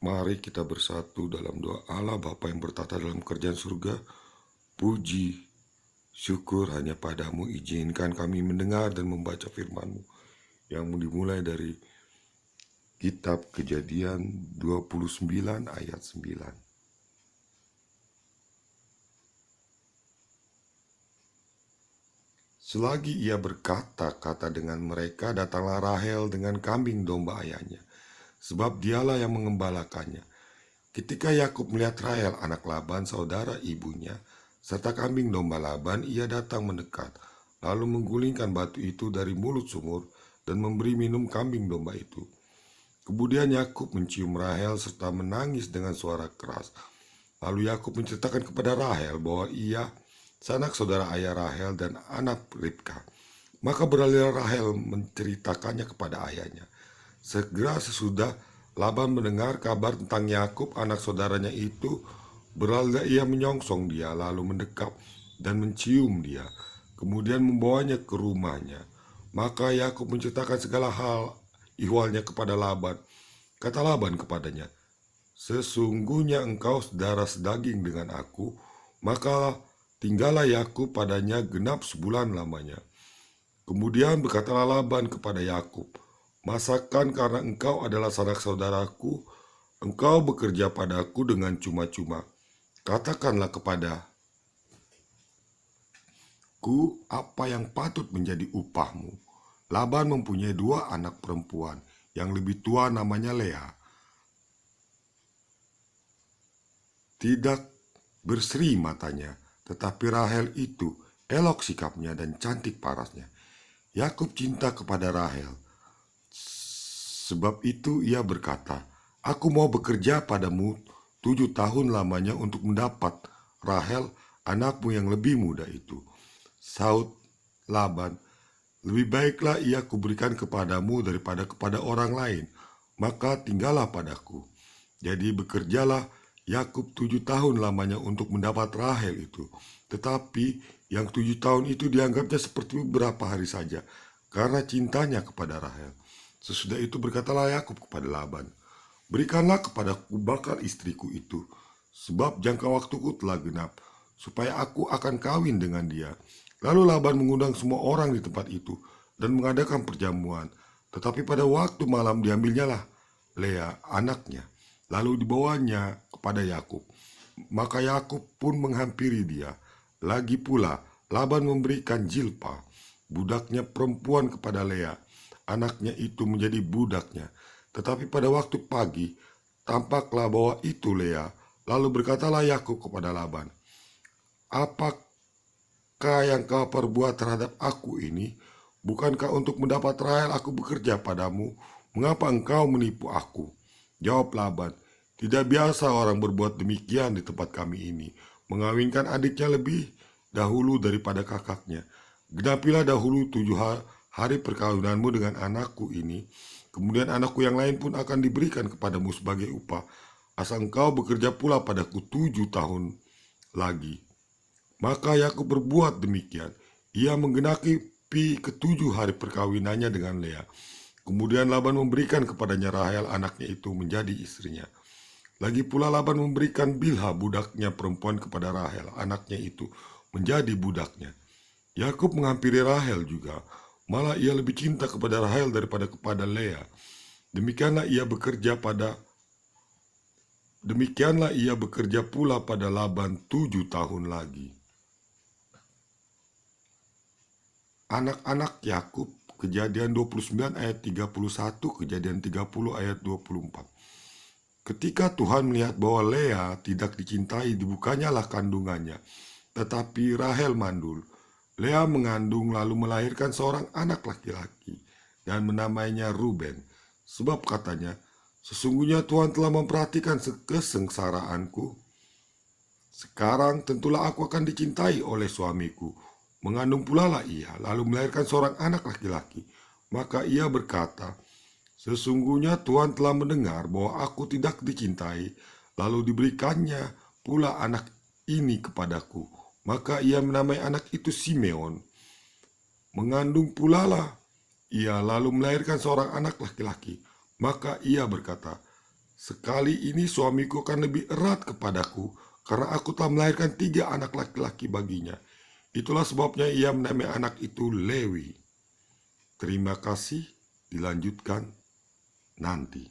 Mari kita bersatu dalam doa Allah Bapa yang bertata dalam kerajaan surga. Puji, syukur hanya padamu, izinkan kami mendengar dan membaca firman-Mu yang dimulai dari kitab Kejadian 29 ayat 9. Selagi ia berkata-kata dengan mereka, datanglah Rahel dengan kambing domba ayahnya, sebab dialah yang mengembalakannya. Ketika Yakub melihat Rahel, anak Laban, saudara ibunya, serta kambing domba Laban, ia datang mendekat, lalu menggulingkan batu itu dari mulut sumur dan memberi minum kambing domba itu. Kemudian Yakub mencium Rahel serta menangis dengan suara keras. Lalu Yakub menceritakan kepada Rahel bahwa ia sanak saudara ayah Rahel dan anak Ribka. Maka beralihlah Rahel menceritakannya kepada ayahnya. Segera sesudah Laban mendengar kabar tentang Yakub anak saudaranya itu, beralihlah ia menyongsong dia, lalu mendekap dan mencium dia, kemudian membawanya ke rumahnya. Maka Yakub menceritakan segala hal ihwalnya kepada Laban. Kata Laban kepadanya, "Sesungguhnya engkau darah sedaging dengan aku." Maka tinggallah Yakub padanya genap sebulan lamanya. Kemudian berkatalah Laban kepada Yakub, "Masakan karena engkau adalah sanak saudaraku, engkau bekerja padaku dengan cuma-cuma. Katakanlah kepadaku apa yang patut menjadi upahmu." Laban mempunyai 2 anak perempuan. Yang lebih tua namanya Lea. Tidak berseri matanya, tetapi Rahel itu elok sikapnya dan cantik parasnya. Yakub cinta kepada Rahel. Sebab itu ia berkata, "Aku mau bekerja padamu 7 tahun lamanya untuk mendapat Rahel, anakmu yang lebih muda itu." Saud Laban, "Lebih baiklah ia kuberikan kepadamu daripada kepada orang lain, maka tinggallah padaku." Jadi bekerjalah Yakub 7 tahun lamanya untuk mendapat Rahel itu. Tetapi yang 7 tahun itu dianggapnya seperti beberapa hari saja, karena cintanya kepada Rahel. Sesudah itu berkatalah Yakub kepada Laban, "Berikanlah kepadaku bakal istriku itu, sebab jangka waktuku telah genap, supaya aku akan kawin dengan dia." Lalu Laban mengundang semua orang di tempat itu dan mengadakan perjamuan. Tetapi pada waktu malam diambilnyalah Lea anaknya, lalu dibawanya kepada Yakub. Maka Yakub pun menghampiri dia. Lagi pula Laban memberikan Zilpa, budaknya perempuan, kepada Lea. Anaknya itu menjadi budaknya. Tetapi pada waktu pagi tampaklah bahwa itu Lea. Lalu berkatalah Yakub kepada Laban, "Apakah yang kau perbuat terhadap aku ini? Bukankah untuk mendapat Rahel aku bekerja padamu? Mengapa engkau menipu aku?" Jawab Laban, "Tidak biasa orang berbuat demikian di tempat kami ini, mengawinkan adiknya lebih dahulu daripada kakaknya. Genapilah dahulu 7 hari perkawinanmu dengan anakku ini, kemudian anakku yang lain pun akan diberikan kepadamu sebagai upah, asal engkau bekerja pula padaku 7 tahun lagi." Maka Yakub berbuat demikian. Ia menggenapi ke-7 hari perkawinannya dengan Lea. Kemudian Laban memberikan kepadanya Rahel anaknya itu menjadi istrinya. Lagi pula Laban memberikan Bilha budaknya perempuan kepada Rahel anaknya itu menjadi budaknya. Yakub menghampiri Rahel juga, malah ia lebih cinta kepada Rahel daripada kepada Lea. Demikianlah ia bekerja pula pada Laban 7 tahun lagi. Anak-anak Yakub, Kejadian 29 ayat 31, Kejadian 30 ayat 24. Ketika Tuhan melihat bahwa Lea tidak dicintai, dibukanyalah kandungannya, tetapi Rahel mandul. Lea mengandung lalu melahirkan seorang anak laki-laki dan menamainya Ruben, sebab katanya, "Sesungguhnya Tuhan telah memperhatikan kesengsaraanku. Sekarang tentulah aku akan dicintai oleh suamiku." Mengandung pula lah ia, lalu melahirkan seorang anak laki-laki. Maka ia berkata, "Sesungguhnya Tuhan telah mendengar bahwa aku tidak dicintai." Lalu diberikannya pula anak ini kepadaku. Maka ia menamai anak itu Simeon. Mengandung pula lah ia, lalu melahirkan seorang anak laki-laki. Maka ia berkata, Sekali ini suamiku akan lebih erat kepadaku karena aku telah melahirkan 3 anak laki-laki baginya. Itulah sebabnya ia menamai anak itu Lewi. Terima kasih, dilanjutkan nanti.